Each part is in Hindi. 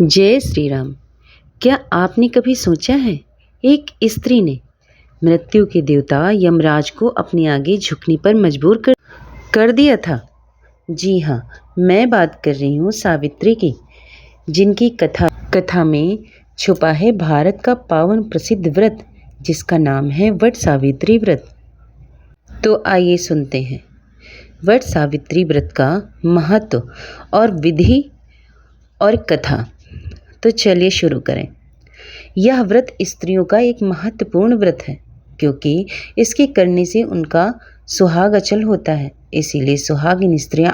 जय श्री राम। क्या आपने कभी सोचा है, एक स्त्री ने मृत्यु के देवता यमराज को अपने आगे झुकने पर मजबूर कर दिया था। जी हाँ, मैं बात कर रही हूँ सावित्री की, जिनकी कथा में छुपा है भारत का पावन प्रसिद्ध व्रत, जिसका नाम है वट सावित्री व्रत। तो आइए सुनते हैं वट सावित्री व्रत का महत्व और विधि और कथा। तो चलिए शुरू करें। यह व्रत स्त्रियों का एक महत्वपूर्ण व्रत है, क्योंकि इसके करने से उनका सुहाग अचल होता है। इसीलिए सुहागिन स्त्रियां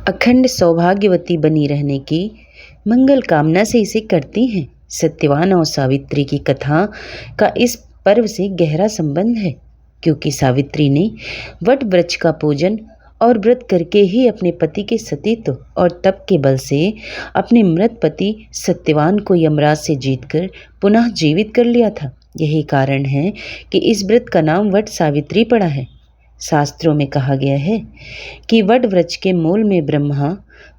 अखंड सौभाग्यवती बनी रहने की मंगल कामना से इसे करती हैं। सत्यवान और सावित्री की कथा का इस पर्व से गहरा संबंध है, क्योंकि सावित्री ने वट वृक्ष का पूजन और व्रत करके ही अपने पति के सतीत्व और तप के बल से अपने मृत पति सत्यवान को यमराज से जीतकर पुनः जीवित कर लिया था। यही कारण है कि इस व्रत का नाम वट सावित्री पड़ा है। शास्त्रों में कहा गया है कि वट वृक्ष के मूल में ब्रह्मा,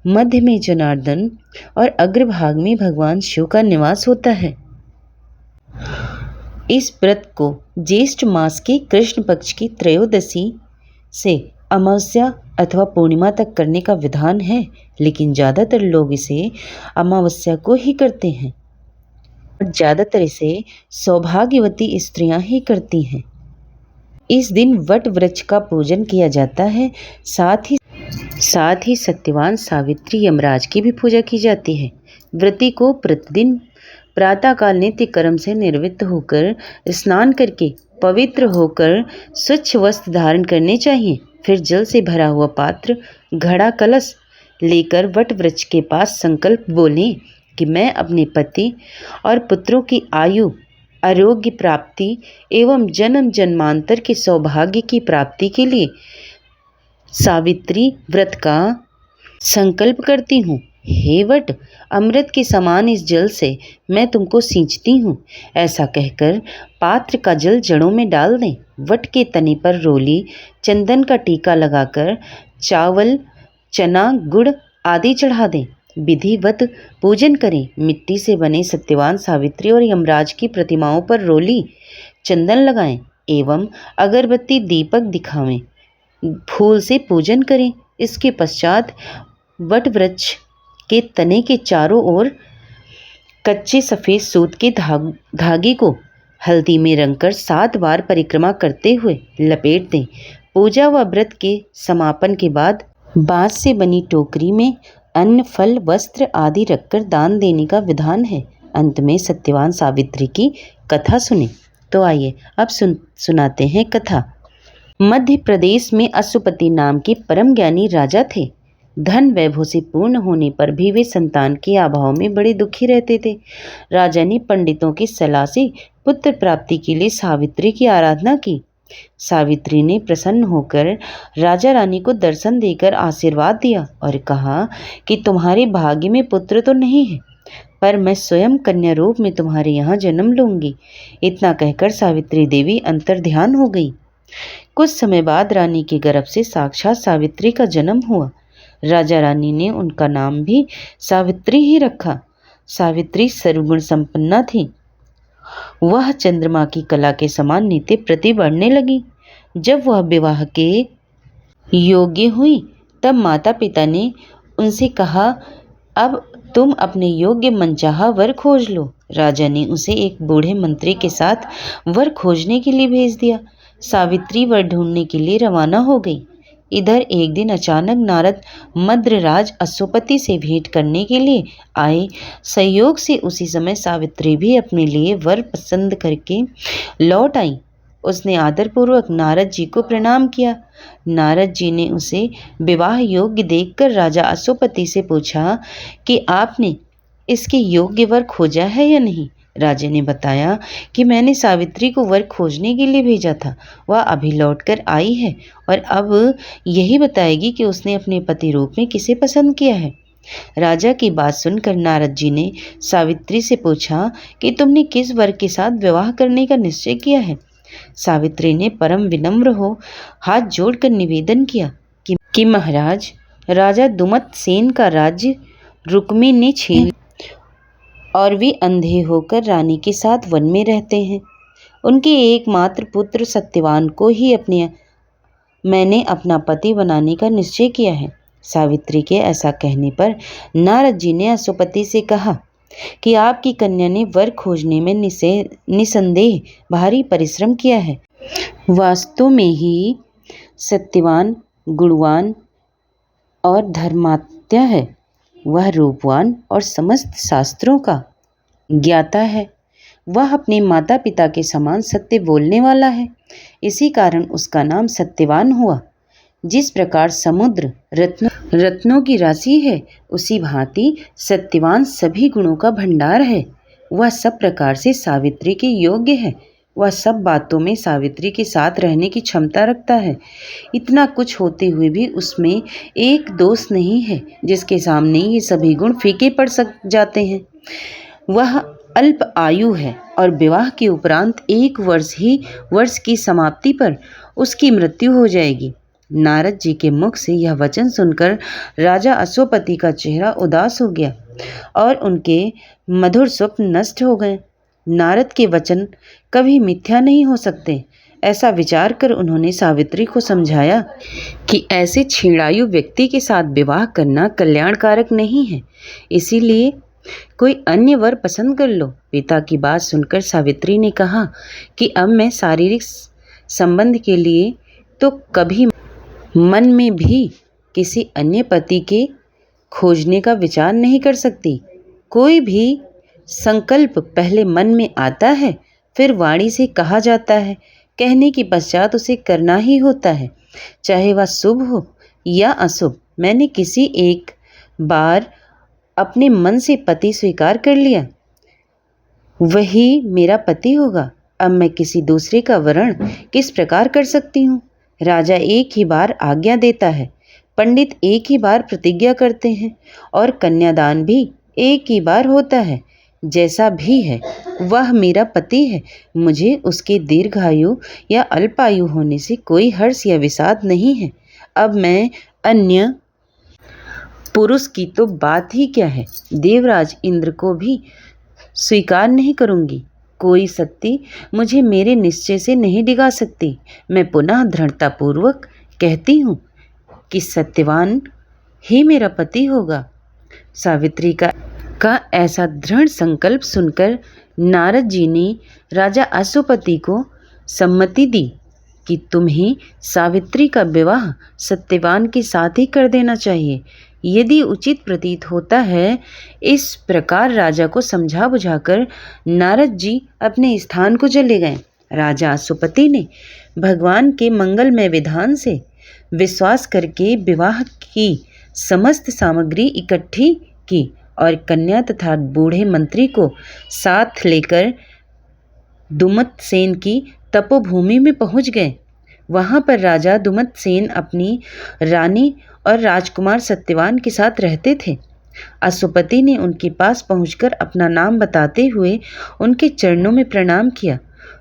मध्य में जनार्दन और अग्रभाग में भगवान शिव का निवास होता है। इस व्रत को ज्येष्ठ मास के कृष्ण पक्ष की त्रयोदशी से अमावस्या अथवा पूर्णिमा तक करने का विधान है, लेकिन ज़्यादातर लोग इसे अमावस्या को ही करते हैं और ज़्यादातर इसे सौभाग्यवती स्त्रियां ही करती हैं। इस दिन वट वृक्ष का पूजन किया जाता है। साथ ही सत्यवान सावित्री यमराज की भी पूजा की जाती है। व्रती को प्रतिदिन प्रातःकाल नित्य कर्म से निवृत्त होकर स्नान करके पवित्र होकर स्वच्छ वस्त्र धारण करने चाहिए। फिर जल से भरा हुआ पात्र, घड़ा, कलश लेकर वट वृक्ष के पास संकल्प बोलें कि मैं अपने पति और पुत्रों की आयु, आरोग्य प्राप्ति एवं जन्म जन्मांतर के सौभाग्य की प्राप्ति के लिए सावित्री व्रत का संकल्प करती हूँ। हे वट, अमृत के समान इस जल से मैं तुमको सींचती हूँ। ऐसा कहकर पात्र का जल जड़ों में डाल दें। वट के तने पर रोली, चंदन का टीका लगाकर चावल, चना, गुड़ आदि चढ़ा दें। विधिवत पूजन करें। मिट्टी से बने सत्यवान सावित्री और यमराज की प्रतिमाओं पर रोली, चंदन लगाएं एवं अगरबत्ती, दीपक दिखावें। फूल से पूजन करें। इसके पश्चात वट वृक्ष के तने के चारों ओर कच्चे सफ़ेद सूत के धागे को हल्दी में रंगकर 7 बार परिक्रमा करते हुए लपेट दें। पूजा व व्रत के समापन के बाद बांस से बनी टोकरी में अन्न, फल, वस्त्र आदि रखकर दान देने का विधान है। अंत में सत्यवान सावित्री की कथा सुने। तो आइए अब सुनाते हैं कथा। मध्य प्रदेश में अश्वपति नाम के परम ज्ञानी राजा थे। धन वैभव से पूर्ण होने पर भी वे संतान के अभाव में बड़े दुखी रहते थे। राजा ने पंडितों की सलाह से पुत्र प्राप्ति के लिए सावित्री की आराधना की। सावित्री ने प्रसन्न होकर राजा रानी को दर्शन देकर आशीर्वाद दिया और कहा कि तुम्हारे भाग्य में पुत्र तो नहीं है, पर मैं स्वयं कन्या रूप में तुम्हारे यहाँ जन्म लूंगी। इतना कहकर सावित्री देवी अंतर्ध्यान हो गई। कुछ समय बाद रानी के गर्भ से साक्षात सावित्री का जन्म हुआ। राजा रानी ने उनका नाम भी सावित्री ही रखा। सावित्री सर्वगुण संपन्ना थी। वह चंद्रमा की कला के समान नित्य प्रति बढ़ने लगी। जब वह विवाह के योग्य हुई, तब माता पिता ने उनसे कहा, अब तुम अपने योग्य मनचाहा वर खोज लो। राजा ने उसे एक बूढ़े मंत्री के साथ वर खोजने के लिए भेज दिया। सावित्री वर ढूंढने के लिए रवाना हो गई। इधर एक दिन अचानक नारद मद्रराज अश्वपति से भेंट करने के लिए आए। संयोग से उसी समय सावित्री भी अपने लिए वर पसंद करके लौट आई। उसने आदरपूर्वक नारद जी को प्रणाम किया। नारद जी ने उसे विवाह योग्य देखकर राजा अश्वपति से पूछा कि आपने इसके योग्य वर खोजा है या नहीं। राजा ने बताया कि मैंने सावित्री को वर खोजने के लिए भेजा था। वह अभी लौटकर आई है और अब यही बताएगी कि उसने अपने पति रूप में किसे पसंद किया है। राजा की बात सुनकर नारद जी ने सावित्री से पूछा कि तुमने किस वर के साथ विवाह करने का निश्चय किया है। सावित्री ने परम विनम्र हो हाथ जोड़कर निवेदन किया कि महाराज, राजा दुमत सेन का राज्य रुक्मी ने छीन और वे अंधे होकर रानी के साथ वन में रहते हैं। उनके एकमात्र पुत्र सत्यवान को ही मैंने अपना पति बनाने का निश्चय किया है। सावित्री के ऐसा कहने पर नारद जी ने अश्वपति से कहा कि आपकी कन्या ने वर खोजने में निसंदेह भारी परिश्रम किया है। वास्तव में ही सत्यवान गुणवान और धर्मात्या है। वह रूपवान और समस्त शास्त्रों का ज्ञाता है। वह अपने माता पिता के समान सत्य बोलने वाला है। इसी कारण उसका नाम सत्यवान हुआ। जिस प्रकार समुद्र रत्नों की राशि है, उसी भांति सत्यवान सभी गुणों का भंडार है। वह सब प्रकार से सावित्री के योग्य है। वह सब बातों में सावित्री के साथ रहने की क्षमता रखता है। इतना कुछ होते हुए भी उसमें एक दोष नहीं है जिसके सामने ये सभी गुण फीके पड़ जाते हैं। वह अल्प आयु है और विवाह के उपरांत 1 वर्ष की समाप्ति पर उसकी मृत्यु हो जाएगी। नारद जी के मुख से यह वचन सुनकर राजा अश्वपति का चेहरा उदास हो गया और उनके मधुर स्वप्न नष्ट हो गए। नारद के वचन कभी मिथ्या नहीं हो सकते। ऐसा विचार कर उन्होंने सावित्री को समझाया कि ऐसे छेड़ायु व्यक्ति के साथ विवाह करना कल्याणकारक नहीं है, इसीलिए कोई अन्य वर पसंद कर लो। पिता की बात सुनकर सावित्री ने कहा कि अब मैं शारीरिक संबंध के लिए तो कभी मन में भी किसी अन्य पति के खोजने का विचार नहीं कर सकती। कोई भी संकल्प पहले मन में आता है, फिर वाणी से कहा जाता है, कहने के पश्चात उसे करना ही होता है, चाहे वह शुभ हो या अशुभ। मैंने किसी एक बार अपने मन से पति स्वीकार कर लिया, वही मेरा पति होगा। अब मैं किसी दूसरे का वरण किस प्रकार कर सकती हूँ? राजा एक ही बार आज्ञा देता है, पंडित एक ही बार प्रतिज्ञा करते हैं और कन्यादान भी एक ही बार होता है। जैसा भी है वह मेरा पति है। मुझे उसके दीर्घायु या अल्पायु होने से कोई हर्ष या विषाद नहीं है। अब मैं अन्य पुरुष की तो बात ही क्या है, देवराज इंद्र को भी स्वीकार नहीं करूंगी। कोई शक्ति मुझे मेरे निश्चय से नहीं डिगा सकती। मैं पुनः दृढ़तापूर्वक कहती हूँ कि सत्यवान ही मेरा पति होगा। सावित्री का ऐसा दृढ़ संकल्प सुनकर नारद जी ने राजा अश्वपति को सम्मति दी कि तुम्हें सावित्री का विवाह सत्यवान के साथ ही कर देना चाहिए, यदि उचित प्रतीत होता है। इस प्रकार राजा को समझा बुझाकर नारद जी अपने स्थान को चले गए। राजा अश्वपति ने भगवान के मंगलमय विधान से विश्वास करके विवाह की समस्त सामग्री इकट्ठी की और कन्या तथा बूढ़े मंत्री को साथ लेकर दुमतसेन की तपोभूमि में पहुंच गए। वहां पर राजा दुमतसेन अपनी रानी और राजकुमार सत्यवान के साथ रहते थे। अश्वपति ने उनके पास पहुंचकर अपना नाम बताते हुए उनके चरणों में प्रणाम किया।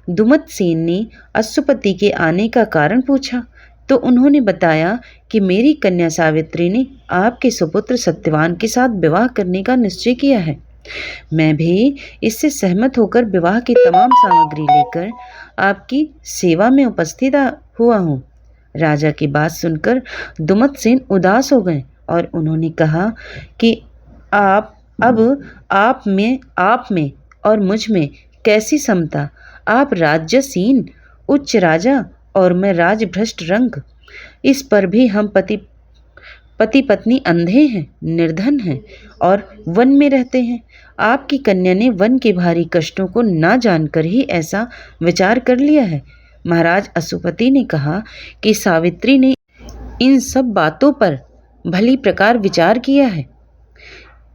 दुमतसेन ने अश्वपति के आने का कारण पूछा तो उन्होंने बताया कि मेरी कन्या सावित्री ने आपके सुपुत्र सत्यवान के साथ विवाह करने का निश्चय किया है। मैं भी इससे सहमत होकर विवाह की तमाम सामग्री लेकर आपकी सेवा में उपस्थित हुआ हूँ। राजा की बात सुनकर दुमतसेन उदास हो गए और उन्होंने कहा कि आप में और मुझ में कैसी समता? आप राज्यसीन उच्च राजा और मैं राजभ्रष्ट रंक। इस पर भी हम पति पत्नी अंधे हैं, निर्धन हैं और वन में रहते हैं। आपकी कन्या ने वन के भारी कष्टों को ना जानकर ही ऐसा विचार कर लिया है। महाराज अश्वपति ने कहा कि सावित्री ने इन सब बातों पर भली प्रकार विचार किया है।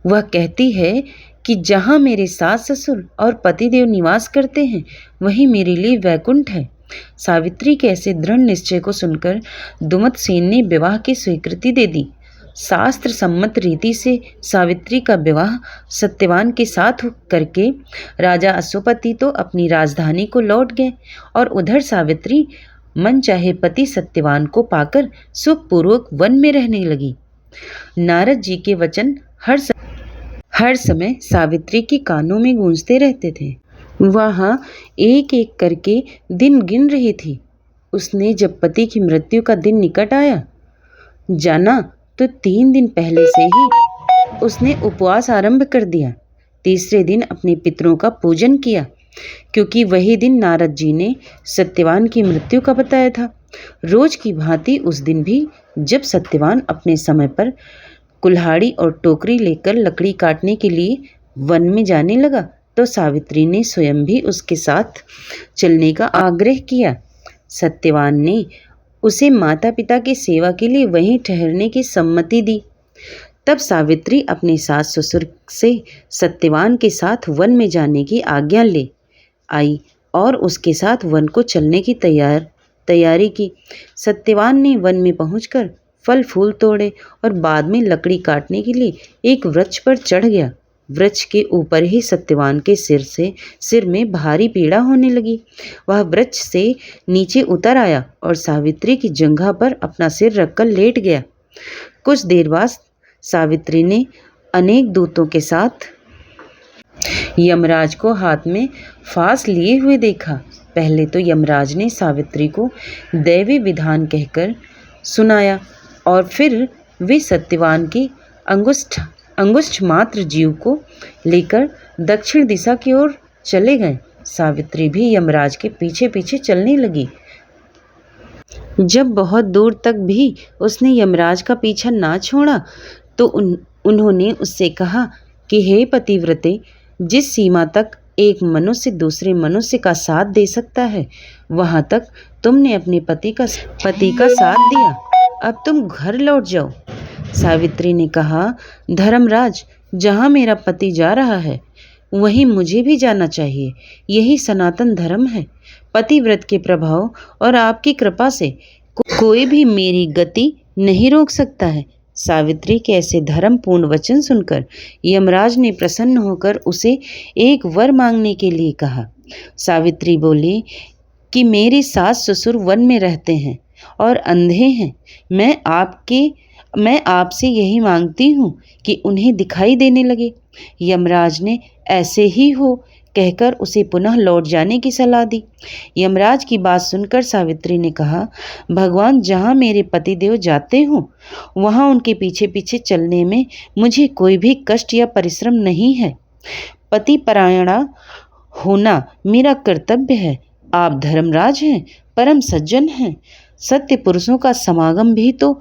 वह कहती है कि जहाँ मेरे सास ससुर और पतिदेव निवास करते हैं, वही मेरे लिए वैकुंठ है। सावित्री के ऐसे दृढ़ निश्चय को सुनकर दुमतसेन ने विवाह की स्वीकृति दे दी। शास्त्र सम्मत रीति से सावित्री का विवाह सत्यवान के साथ करके राजा अश्वपति तो अपनी राजधानी को लौट गए और उधर सावित्री मन चाहे पति सत्यवान को पाकर सुखपूर्वक वन में रहने लगी। नारद जी के वचन हर समय सावित्री के कानों में गूंजते रहते थे। वह एक एक करके दिन गिन रही थी। उसने जब पति की मृत्यु का दिन निकट आया जाना तो 3 दिन पहले से ही उसने उपवास आरंभ कर दिया। तीसरे दिन अपने पितरों का पूजन किया, क्योंकि वही दिन नारद जी ने सत्यवान की मृत्यु का बताया था। रोज की भांति उस दिन भी जब सत्यवान अपने समय पर कुल्हाड़ी और टोकरी लेकर लकड़ी काटने के लिए वन में जाने लगा, तो सावित्री ने स्वयं भी उसके साथ चलने का आग्रह किया। सत्यवान ने उसे माता पिता की सेवा के लिए वहीं ठहरने की सम्मति दी। तब सावित्री अपने सास ससुर से सत्यवान के साथ वन में जाने की आज्ञा ले आई और उसके साथ वन को चलने की तैयारी की। सत्यवान ने वन में पहुंचकर फल फूल तोड़े और बाद में लकड़ी काटने के लिए एक वृक्ष पर चढ़ गया। वृक्ष के ऊपर ही सत्यवान के सिर में भारी पीड़ा होने लगी। वह वृक्ष से नीचे उतर आया और सावित्री की जंघा पर अपना सिर रखकर लेट गया। कुछ देर बाद सावित्री ने अनेक दूतों के साथ यमराज को हाथ में फांस लिए हुए देखा। पहले तो यमराज ने सावित्री को दैवी विधान कहकर सुनाया और फिर वे सत्यवान की अंगुष्ठ मात्र जीव को लेकर दक्षिण दिशा की ओर चले गए। सावित्री भी यमराज के पीछे पीछे चलने लगी। जब बहुत दूर तक भी उसने यमराज का पीछा ना छोड़ा तो उन्होंने उससे कहा कि हे पतिव्रते, जिस सीमा तक एक मनुष्य दूसरे मनुष्य का साथ दे सकता है, वहां तक तुमने अपने पति का साथ दिया। अब तुम घर लौट जाओ। सावित्री ने कहा, धर्मराज, जहाँ मेरा पति जा रहा है वहीं मुझे भी जाना चाहिए। यही सनातन धर्म है। पतिव्रत के प्रभाव और आपकी कृपा से कोई भी मेरी गति नहीं रोक सकता है। सावित्री के ऐसे धर्मपूर्ण वचन सुनकर यमराज ने प्रसन्न होकर उसे एक वर मांगने के लिए कहा। सावित्री बोली कि मेरे सास ससुर वन में रहते हैं और अंधे हैं। मैं आपसे यही मांगती हूँ कि उन्हें दिखाई देने लगे। यमराज ने ऐसे ही हो कहकर उसे पुनः लौट जाने की सलाह दी। यमराज की बात सुनकर सावित्री ने कहा, भगवान, जहाँ मेरे पतिदेव जाते हों वहाँ उनके पीछे पीछे चलने में मुझे कोई भी कष्ट या परिश्रम नहीं है। पति परायणा होना मेरा कर्तव्य है। आप धर्मराज हैं, परम सज्जन हैं। सत्य पुरुषों का समागम भी तो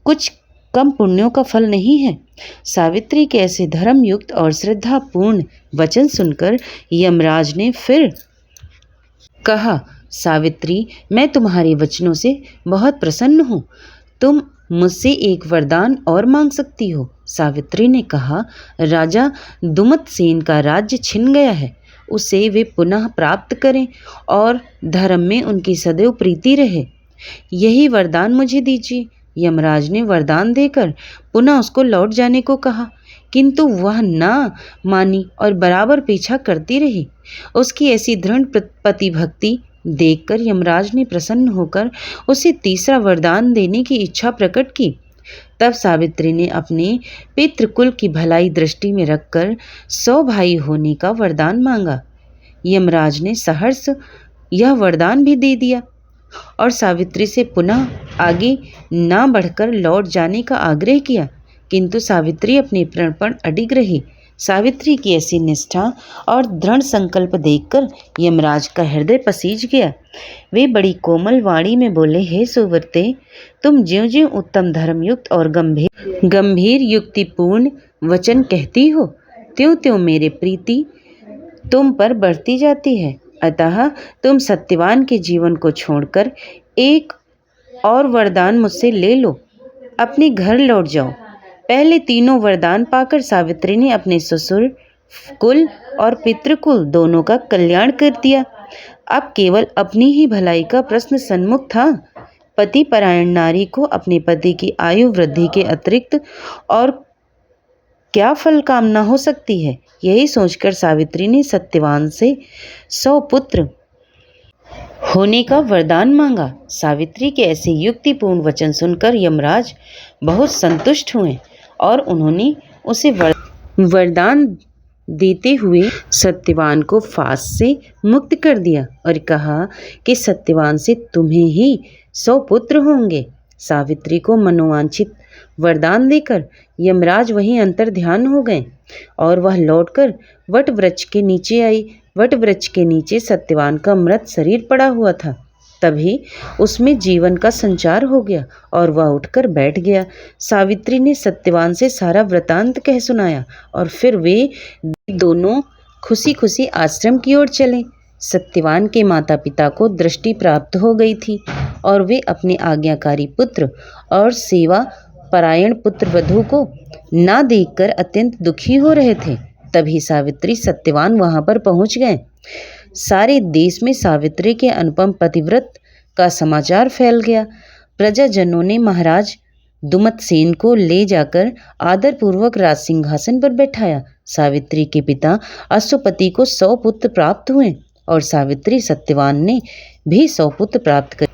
कुछ कम पुण्यों का फल नहीं है। सावित्री के ऐसे धर्मयुक्त और श्रद्धापूर्ण वचन सुनकर यमराज ने फिर कहा, सावित्री, मैं तुम्हारे वचनों से बहुत प्रसन्न हूँ। तुम मुझसे एक वरदान और मांग सकती हो। सावित्री ने कहा, राजा दुमतसेन का राज्य छिन गया है, उसे वे पुनः प्राप्त करें और धर्म में उनकी सदैव प्रीति रहे। यही वरदान मुझे दीजिए। यमराज ने वरदान देकर पुनः उसको लौट जाने को कहा, किंतु वह ना मानी और बराबर पीछा करती रही। उसकी ऐसी दृढ़ पतिभक्ति देखकर यमराज ने प्रसन्न होकर उसे तीसरा वरदान देने की इच्छा प्रकट की। तब सावित्री ने अपने पितृकुल की भलाई दृष्टि में रखकर 100 भाई होने का वरदान मांगा। यमराज ने सहर्ष यह वरदान भी दे दिया और सावित्री से पुनः आगे ना बढ़कर लौट जाने का आग्रह किया, किंतु सावित्री अपने प्रण पर अडिग रही। सावित्री की ऐसी निष्ठा और दृढ़ संकल्प देखकर यमराज का हृदय पसीज गया। वे बड़ी कोमल वाणी में बोले, हे सुव्रते, तुम ज्यों-ज्यों उत्तम धर्मयुक्त और गंभीर युक्तिपूर्ण वचन कहती हो, त्यों-त्यों मेरे प्रीति तुम पर बढ़ती जाती है। अतः तुम सत्यवान के जीवन को छोड़कर एक और वरदान मुझसे ले लो, अपने घर लौट जाओ। पहले तीनों वरदान पाकर सावित्री ने अपने ससुर कुल और पितृकुल दोनों का कल्याण कर दिया। अब केवल अपनी ही भलाई का प्रश्न सन्मुख था। पति परायण नारी को अपने पति की आयु वृद्धि के अतिरिक्त और क्या फल कामना हो सकती है। यही सोचकर सावित्री ने सत्यवान से 100 पुत्र होने का वरदान मांगा। सावित्री के ऐसे युक्तिपूर्ण वचन सुनकर यमराज बहुत संतुष्ट हुए और उन्होंने उसे वरदान देते हुए सत्यवान को फांस से मुक्त कर दिया और कहा कि सत्यवान से तुम्हें ही 100 पुत्र होंगे। सावित्री को मनोवांछित वरदान देकर यमराज वहीं अंतर ध्यान हो गए और वह लौटकर वट वृक्ष के नीचे आई। वट वृक्ष के नीचे सत्यवान का मृत शरीर पड़ा हुआ था। तभी उसमें जीवन का संचार हो गया और वह उठकर बैठ गया। सावित्री ने सत्यवान से सारा वृतांत कह सुनाया और फिर वे दोनों खुशी खुशी आश्रम की ओर चले। सत्यवान के माता पिता को दृष्टि प्राप्त हो गई थी और वे अपने आज्ञाकारी पुत्र और सेवा परायण पुत्र वधू को ना देखकर अत्यंत दुखी हो रहे थे। तभी सावित्री सत्यवान वहां पर पहुंच गए। सारे देश में सावित्री के अनुपम पतिव्रत का समाचार फैल गया। प्रजाजनों ने महाराज दुमतसेन को ले जाकर आदरपूर्वक राज सिंहासन पर बैठाया। सावित्री के पिता अश्वपति को 100 पुत्र प्राप्त हुए और सावित्री सत्यवान ने भी 100 पुत्र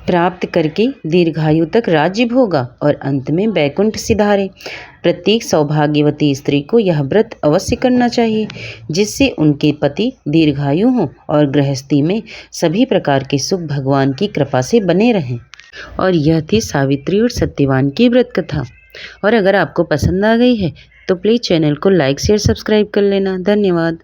प्राप्त करके दीर्घायु तक राज्य भोगा और अंत में बैकुंठ सिधारे। प्रत्येक सौभाग्यवती स्त्री को यह व्रत अवश्य करना चाहिए, जिससे उनके पति दीर्घायु हों और गृहस्थी में सभी प्रकार के सुख भगवान की कृपा से बने रहें। और यह थी सावित्री और सत्यवान की व्रत कथा। और अगर आपको पसंद आ गई है तो प्लीज़ चैनल को लाइक शेयर सब्सक्राइब कर लेना। धन्यवाद।